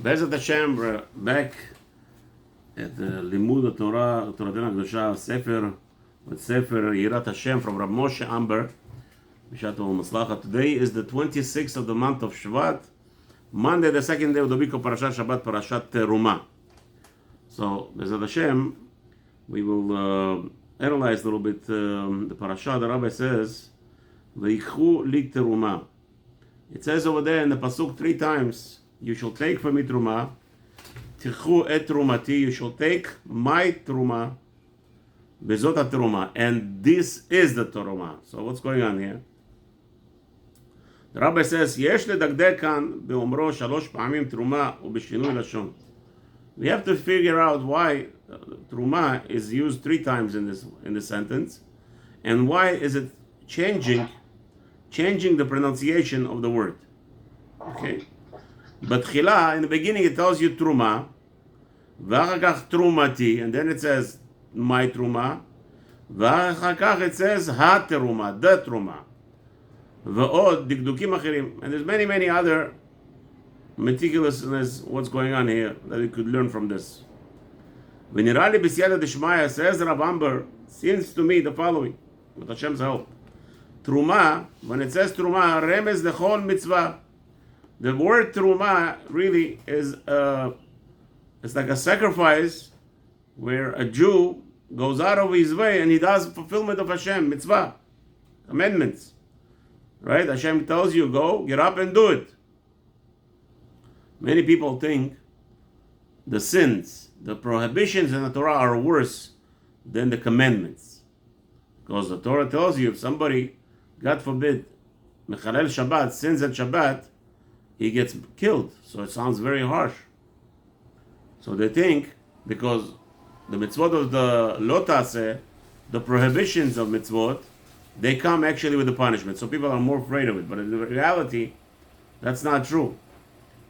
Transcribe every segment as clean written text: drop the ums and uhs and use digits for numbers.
Bezat Hashem, we're back at the Limud Torah, Toratena Kedusha, Sefer, with Sefer Yirat HaShem from Rav Moshe Amber. Today is the 26th of the month of Shvat, Monday, the second day of the week of Parshat Shabbat, Parshat Terumah. So, Bezat Hashem, we will analyze a little bit the Parashah. The Rabbi says, V'yikhu li Terumah. It says over there in the Pasuk 3 times, you shall take from me Terumah, Tichu et Terumati, you shall take my Terumah, Bezot Terumah, and this is the Terumah. So what's going on here? The Rabbi says, Yesh ledagdek kan beomro shalosh pa'amim Terumah ubeshinui lashon. We have to figure out why Terumah is used 3 times in this sentence, and why is it changing the pronunciation of the word. Okay. But Chila, in the beginning it tells you Terumah, V'achakach Terumati, and then it says my Terumah, V'achakach it says Ha Terumah, the Terumah, V'od Dikdukim Achirim, and there's many other meticulousness what's going on here that we could learn from this. V'nirali b'siyata d'shmaya, says Rav Amber, seems to me the following, with Hashem's help. Terumah, when it says Terumah, remez lechol mitzvah. The word Terumah really is it's like a sacrifice where a Jew goes out of his way and he does fulfillment of Hashem, mitzvah, commandments. Right? Hashem tells you, go, get up and do it. Many people think the sins, the prohibitions in the Torah are worse than the commandments. Because the Torah tells you if somebody, God forbid, Mechalel Shabbat, sins at Shabbat, he gets killed. So it sounds very harsh. So they think, because the mitzvot of the lo taseh, the prohibitions of mitzvot, they come actually with the punishment. So people are more afraid of it. But in reality, that's not true.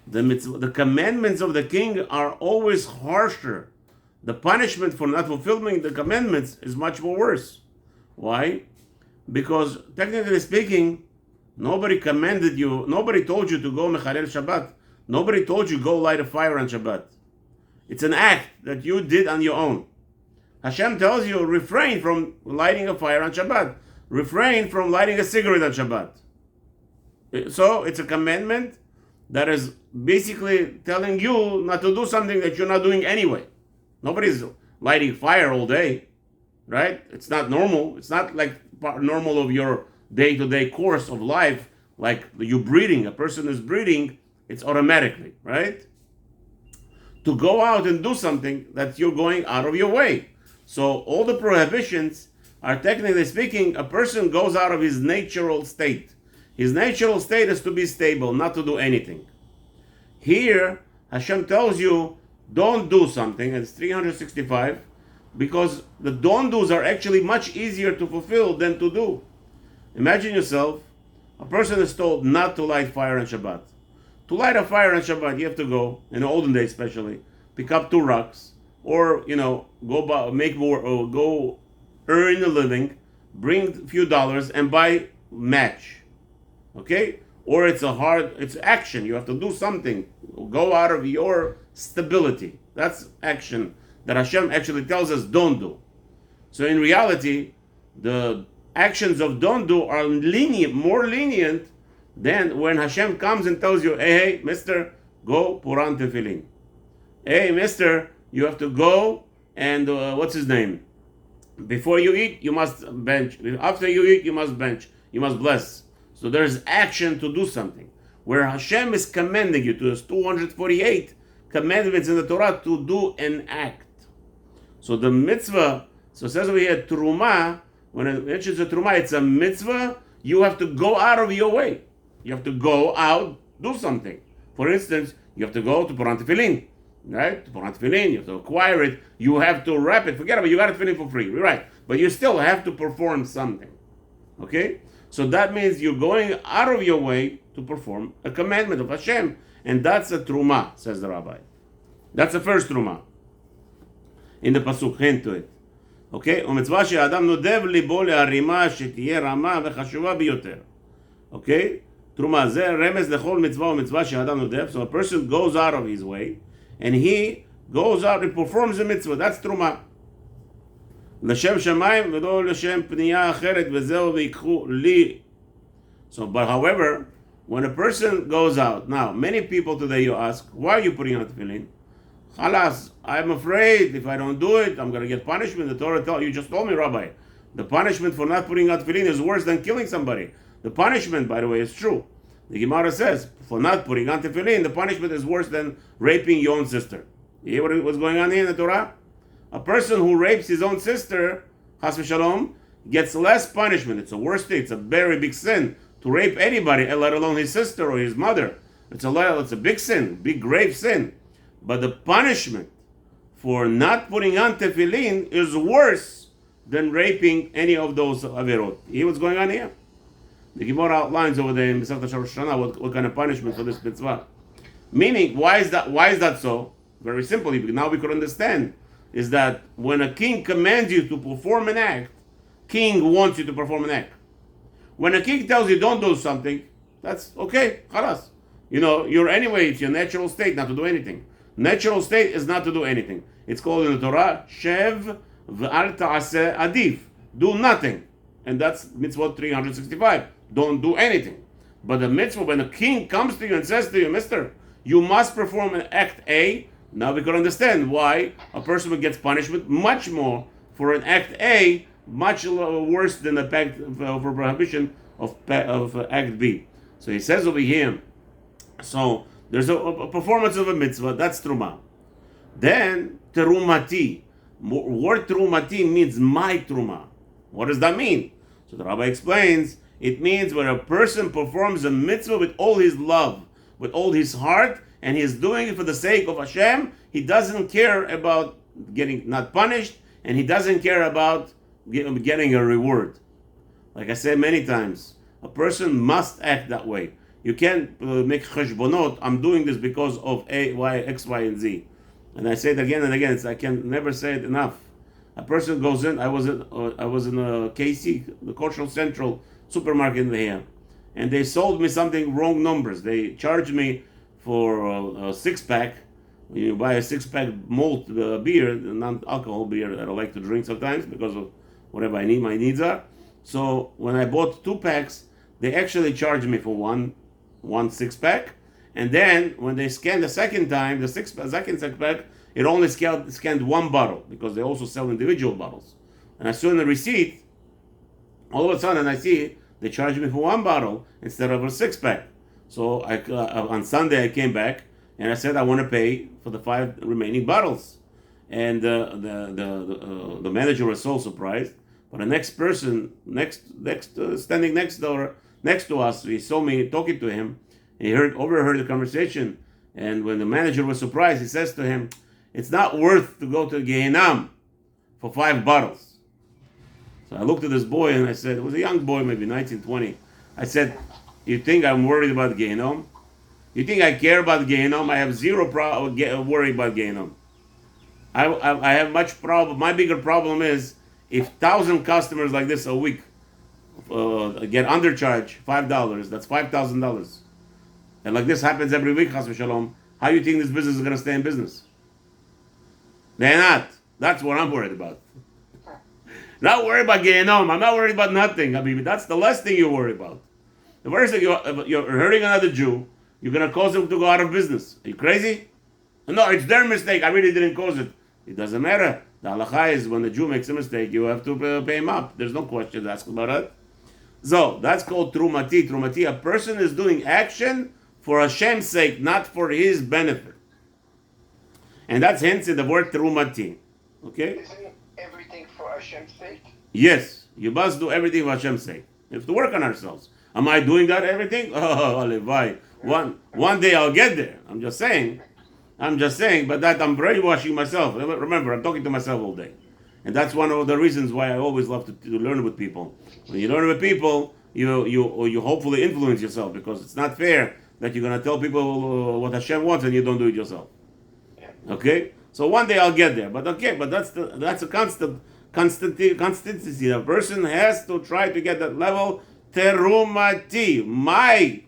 The commandments of the king are always harsher. The punishment for not fulfilling the commandments is much more worse. Why? Because technically speaking, nobody commanded you, nobody told you to go Mechalel Shabbat. Nobody told you go light a fire on Shabbat. It's an act that you did on your own. Hashem tells you refrain from lighting a fire on Shabbat. Refrain from lighting a cigarette on Shabbat. So it's a commandment that is basically telling you not to do something that you're not doing anyway. Nobody's lighting fire all day, right? It's not normal. It's not like normal of your day-to-day course of life, like you breathing. A person is breathing, it's automatically, right? To go out and do something that you're going out of your way. So all the prohibitions are technically speaking, a person goes out of his natural state. His natural state is to be stable, not to do anything. Here, Hashem tells you, don't do something, and it's 365, because the don't do's are actually much easier to fulfill than to do. Imagine yourself, a person is told not to light fire on Shabbat. To light a fire on Shabbat, you have to go, in the olden days especially, pick up 2 rocks, or go earn a living, bring a few dollars, and buy match. Okay? Or it's action. You have to do something. Go out of your stability. That's action that Hashem actually tells us don't do. So in reality, the actions of don't do are more lenient than when Hashem comes and tells you, hey, mister, go Puran Tefillin. Hey, mister, you have to go and, what's his name? Before you eat, you must bench. After you eat, you must bench. You must bless. So there's action to do something. Where Hashem is commanding you to, there's 248 commandments in the Torah to do an act. So the mitzvah, so it says over here, Terumah, when it mentions a Terumah, it's a mitzvah. You have to go out of your way. You have to go out, do something. For instance, you have to go to Puran Tefillin, right? To Puran Tefillin, you have to acquire it. You have to wrap it. Forget about it. You got it Tefillin for free, right? But you still have to perform something, okay? So that means you're going out of your way to perform a commandment of Hashem, and that's a Terumah, says the Rabbi. That's the first Terumah. In the Pasuk, hint to it. Okay? ומצווה שהאדם נודב ליבו להרימה שתהיה רמה וחשובה ביותר. Okay? Terumah zeh remez lechol mitzvah u'mitzvah she'adam nodef. So a person goes out of his way, and he goes out and performs a mitzvah. That's Terumah. L'shem shamayim v'lo l'shem pniya acheret v'zeu v'yikchu li. So, but however, when a person goes out, now many people today you ask, why are you putting on tefillin? Halas, I'm afraid if I don't do it, I'm going to get punishment. The Torah tells you just told me, Rabbi, the punishment for not putting on tefillin is worse than killing somebody. The punishment, by the way, is true. The Gemara says for not putting on tefillin, the punishment is worse than raping your own sister. You hear what's going on here in the Torah? A person who rapes his own sister, chas v'shalom, gets less punishment. It's a worse thing. It's a very big sin to rape anybody, let alone his sister or his mother. It's a big sin, big grave sin. But the punishment for not putting on tefillin is worse than raping any of those averot. You hear what's going on here? The Gemara outlines over there in Masechta Rosh Hashanah what kind of punishment for this mitzvah. Meaning, why is that so? Very simply, now we could understand, is that when a king commands you to perform an act, king wants you to perform an act. When a king tells you don't do something, that's okay, khalas. It's your natural state not to do anything. Natural state is not to do anything. It's called in the Torah, shev v'al ta'aseh adif. Do nothing. And that's mitzvah 365. Don't do anything. But the mitzvah, when a king comes to you and says to you, mister, you must perform an act A, now we can understand why a person would get punishment much more for an act A, much worse than the act for prohibition of act B. So he says over here, so there's a performance of a mitzvah, that's Terumah. Then Terumati. Word Terumati means my Terumah. What does that mean? So the Rabbi explains, it means when a person performs a mitzvah with all his love, with all his heart, and he's doing it for the sake of HaShem, he doesn't care about getting not punished, and he doesn't care about getting a reward. Like I said many times, a person must act that way. You can't make cheshbonot, I'm doing this because of A, Y, X, Y, and Z. And I say it again and again, I can never say it enough. A person goes in, I was in a KC, the Cultural Central supermarket in here, and they sold me something wrong numbers. They charged me for a six-pack. When you buy a six-pack malt beer, non-alcohol beer that I like to drink sometimes because of whatever my needs are. So when I bought 2 packs, they actually charged me for one six-pack, and then when they scanned the second time, the second six-pack, it only scanned 1 bottle because they also sell individual bottles. And I saw in the receipt, all of a sudden I see they charged me for 1 bottle instead of a 6-pack. So on Sunday I came back and I said I want to pay for the 5 remaining bottles. And the manager was so surprised. But the next person, standing next to us, he saw me talking to him. He overheard the conversation. And when the manager was surprised, he says to him, "It's not worth to go to Gehinnom for 5 bottles." So I looked at this boy and I said, it was a young boy, maybe 19, 20. I said, "You think I'm worried about Gehinnom? You think I care about Gehinnom? I have zero worry about Gehinnom. I have much problem. My bigger problem is if 1,000 customers like this a week get undercharged $5, that's $5,000. And like this happens every week, chas v'shalom, how do you think this business is going to stay in business? They're not. That's what I'm worried about. Not worried about Gehinnom. I'm not worried about nothing. I mean, that's the last thing you worry about. The first thing, you're hurting another Jew, you're going to cause him to go out of business. Are you crazy? No, it's their mistake. I really didn't cause it. It doesn't matter. The halacha is when the Jew makes a mistake, you have to pay him up. There's no question to ask about that. So, that's called Terumati. Terumati, a person is doing action for Hashem's sake, not for his benefit. And that's hence in the word Terumati. Okay? Isn't everything for Hashem's sake? Yes, you must do everything for Hashem's sake. We have to work on ourselves. Am I doing that everything? Oh, Levi. One day I'll get there. I'm just saying, but that I'm brainwashing myself. Remember, I'm talking to myself all day. And that's one of the reasons why I always love to learn with people. When you learn with people, you hopefully influence yourself, because it's not fair that you're going to tell people what Hashem wants and you don't do it yourself. Okay? So one day I'll get there. But that's a constancy. A person has to try to get that level. Terumati, my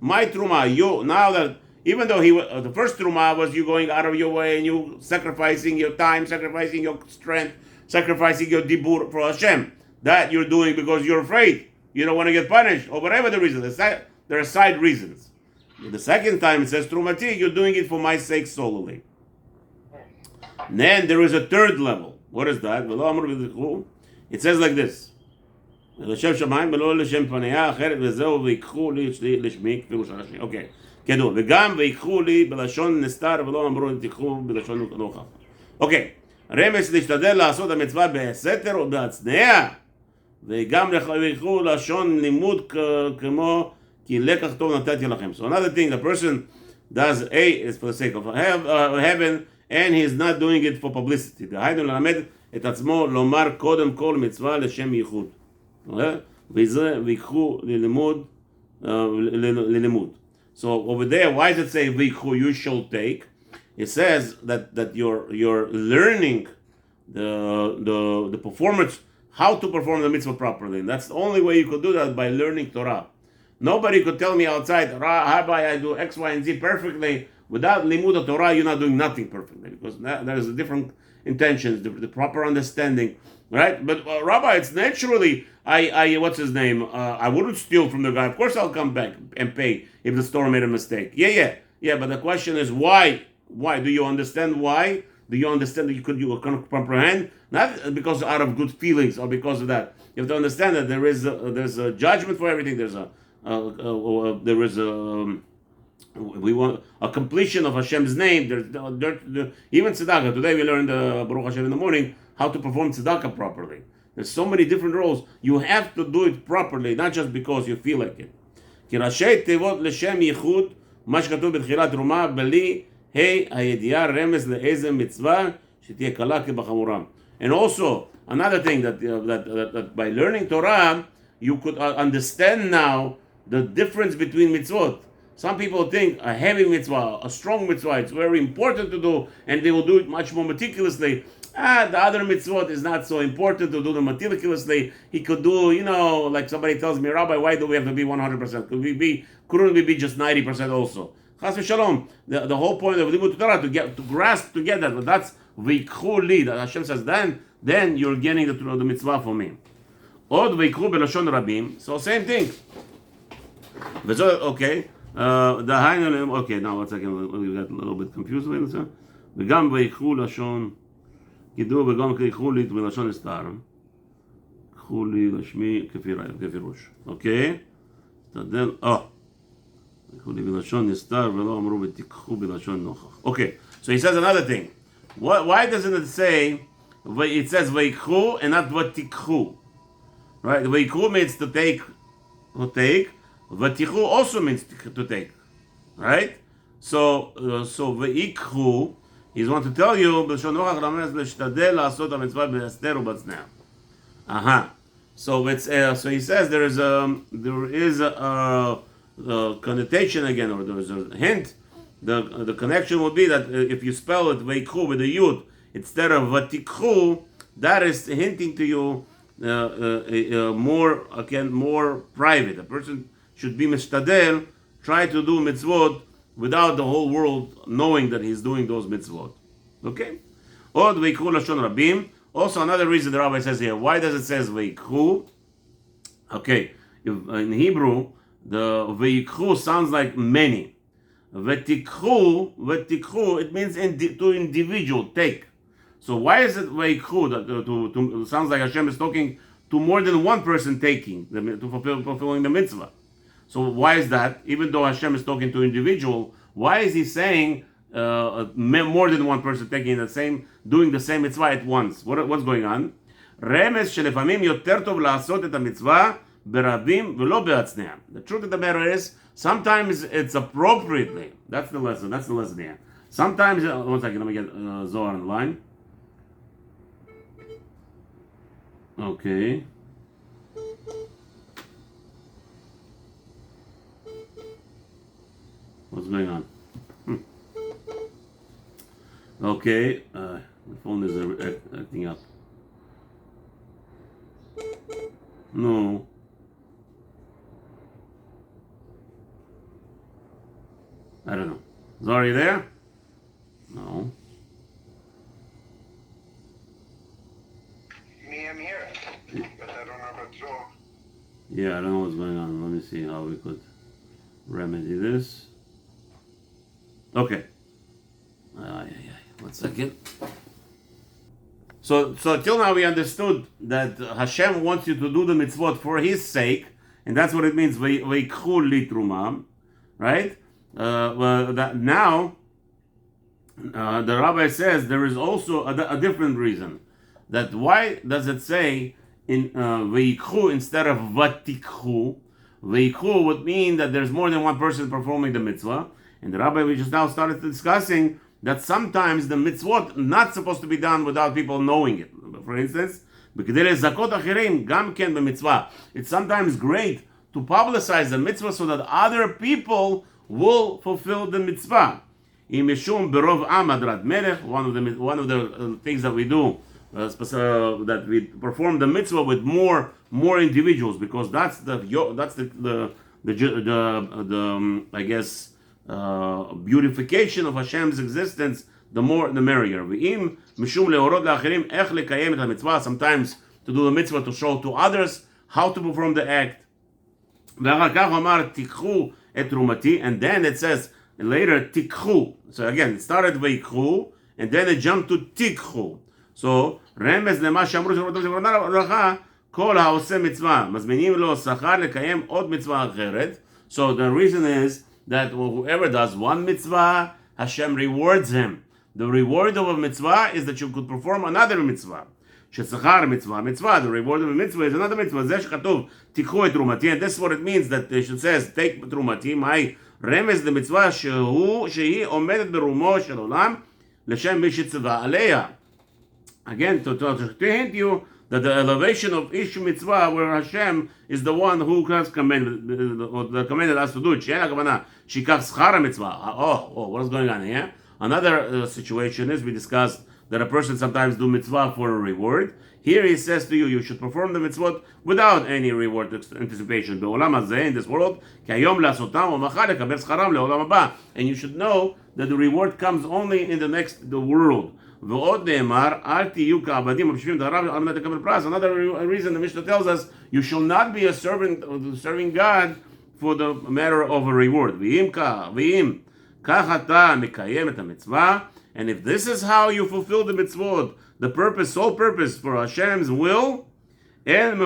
my Terumah, you, now that, even though the first Terumah was you going out of your way and you sacrificing your time, sacrificing your strength, sacrificing your dibur for Hashem. That you're doing because you're afraid. You don't want to get punished, or whatever the reason. There are side reasons. The second time it says Terumati, you're doing it for my sake solely. And then there is a third level. What is that? It says like this. Okay. כדור, וגם ויקחו לי בלשון נסתר ולא אמרו תיקחו בלשון נוכח. אוקיי, רמז להשתדל לעשות המצווה בסתר או בהצנעה, וגם ויקחו לשון לימוד כמו כי לקח טוב נתתי לכם. So another thing, the person does A is for the sake of heaven, and he is not doing it for publicity. דהיינו ללמד את עצמו לומר קודם כל מצווה לשם ייחוד. וזה ויקחו ללימוד. So over there, why does it say "Vikhu"? You shall take. It says that you're learning the performance, how to perform the mitzvah properly. And that's the only way you could do that, by learning Torah. Nobody could tell me outside, Rabbi, I do X, Y, and Z perfectly. Without limud of Torah, you're not doing nothing perfectly, because there's different intentions, the proper understanding, right? But Rabbi, it's naturally. I what's his name? I wouldn't steal from the guy. Of course, I'll come back and pay if the store made a mistake. Yeah. But the question is why? Why do you understand why? Do you understand that you can comprehend? Not because out of good feelings or because of that. You have to understand that there's a judgment for everything. We want a completion of Hashem's name. Even tzedakah. Today we learned Baruch Hashem in the morning how to perform tzedakah properly. There's so many different roles. You have to do it properly, not just because you feel like it. כי ראשי תיבות לשם ייחוד, מה שכתוב בתחילת תרומה, בלי הידיעה רמז לאיזה מצווה שתהיה קלה כבחמורה. And also, another thing that by learning Torah, you could understand now the difference between mitzvot. Some people think a heavy mitzvah, a strong mitzvah, it's very important to do, and they will do it much more meticulously. The other mitzvot is not so important to do them meticulously. He could do, like somebody tells me, Rabbi, why do we have to be 100%? Couldn't we be just 90% also? Chas v'shalom. The whole point of limud Torah to grasp together. But that's v'ikhu li. That Hashem says, then you're getting the mitzvah for me. Od v'ikhu b'lashon rabim. So same thing. Okay. Okay. Now 1 second. We got a little bit confused. וגם ויקחו לשון גידור וגם קחו לי בלשון נסתר. קחו לי לשמי כפירוש. אוקיי? תדל, קחו לי בלשון נסתר ולא אמרו ותיקחו בלשון נוכח. Okay, so he says another thing. Why doesn't it say, it says ויקחו and not ותיקחו? Right? ויקחו means to take, ותיקחו also means to take. Right? So ויקחו, he's want to tell you, בלשון נוכח רמז להשתדל לעשות המצווה בהסתר ובצנעה. So he says there is a connotation again, or there is a hint. The connection would be that if you spell it veikhu with a yud instead of vatikhu, that is hinting to you more private. A person should be mishtadel, try to do mitzvot without the whole world knowing that he's doing those mitzvot. Okay? Od veikhu lashon rabim. Also, another reason the rabbi says here, why does it say veikhu? Okay, in Hebrew, the veikhu sounds like many. Vetikhu, it means to individual, take. So why is it veikhu? It sounds like Hashem is talking to more than one person taking, to fulfilling the mitzvah. So why is that? Even though Hashem is talking to individual, why is he saying more than one person taking doing the same mitzvah at once? What's going on? רמז שלפעמים יותר טוב לעשות את המצווה ברבים ולא בהצנעה. The truth of the matter is, sometimes it's appropriately. That's the lesson here. Sometimes, one second, let me get Zohar on the line. Okay. What's going on? Okay, my phone is acting up. No. I don't know. Zohar, are you there? No. Me, I'm here. But I don't know about Zohar. Yeah, I don't know what's going on. Let me see how we could remedy this. Okay. 1 second. So till now we understood that Hashem wants you to do the mitzvot for His sake, and that's what it means. Veikhu li Terumah, right? Now the rabbi says there is also a different reason. That why does it say in Veikhu instead of Vatikhu? Veikhu would mean that there's more than one person performing the mitzvah, and the rabbi we just now started discussing that sometimes the mitzvot not supposed to be done without people knowing it. For instance, it's sometimes great to publicize the mitzvah so that other people will fulfill the mitzvah. One of the things that we do, that we perform the mitzvah with more individuals, because that's the I guess beautification of Hashem's existence. The more, the merrier. Sometimes to do the mitzvah to show to others how to perform the act. And then it says later tikhu. So again, it started veikhu, and then it jumped to tikhu. So remez lema shamru shemot kol haoseh mitzvah mazminim lo sachar lekayem od mitzvah acheret. So the reason is that whoever does one mitzvah, Hashem rewards him. The reward of a mitzvah is that you could perform another mitzvah. Shesachar mitzvah. The reward of a mitzvah is another mitzvah. Zeh shekatuv tikhu et terumati. And this is what it means that it says take terumati. My remez the mitzvah shehi omedet berumo shel olam l'shem mi shetzava aleya. Again, to hint you that the elevation of each mitzvah, where Hashem is the one who has commanded us to do it. What is going on here? Another situation is we discussed that a person sometimes do mitzvah for a reward. Here he says to you, you should perform the mitzvot without any reward anticipation. In this world, and you should know that the reward comes only in the world. Another reason the Mishnah tells us you shall not be a servant serving God for the matter of a reward. And if this is how you fulfill the mitzvot, the purpose, sole purpose for Hashem's will, and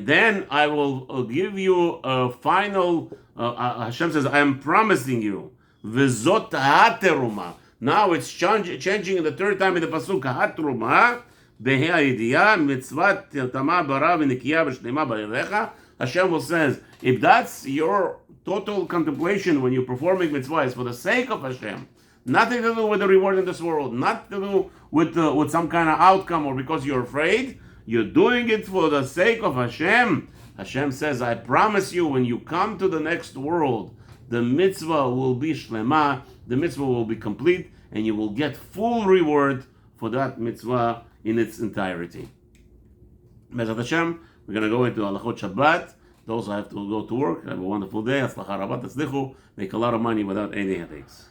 then I will give you a final, Hashem says, I am promising you, V'zot ha-terumah. Now it's changing the third time in the pasuk, ha-terumah, behe ha-yidiyah, mitzvat tamah bara v'nikiyah v'shlema b'yirecha. Hashem will says, if that's your total contemplation when you're performing mitzvah, is for the sake of Hashem, nothing to do with the reward in this world, not to do with some kind of outcome or because you're afraid, you're doing it for the sake of Hashem. Hashem says, I promise you, when you come to the next world, the mitzvah will be shlema, the mitzvah will be complete, and you will get full reward for that mitzvah in its entirety. Bezat Hashem, we're going to go into Halachot Shabbat. Those who have to go to work, have a wonderful day. Atzlacha rabba, tzlichu, make a lot of money without any headaches.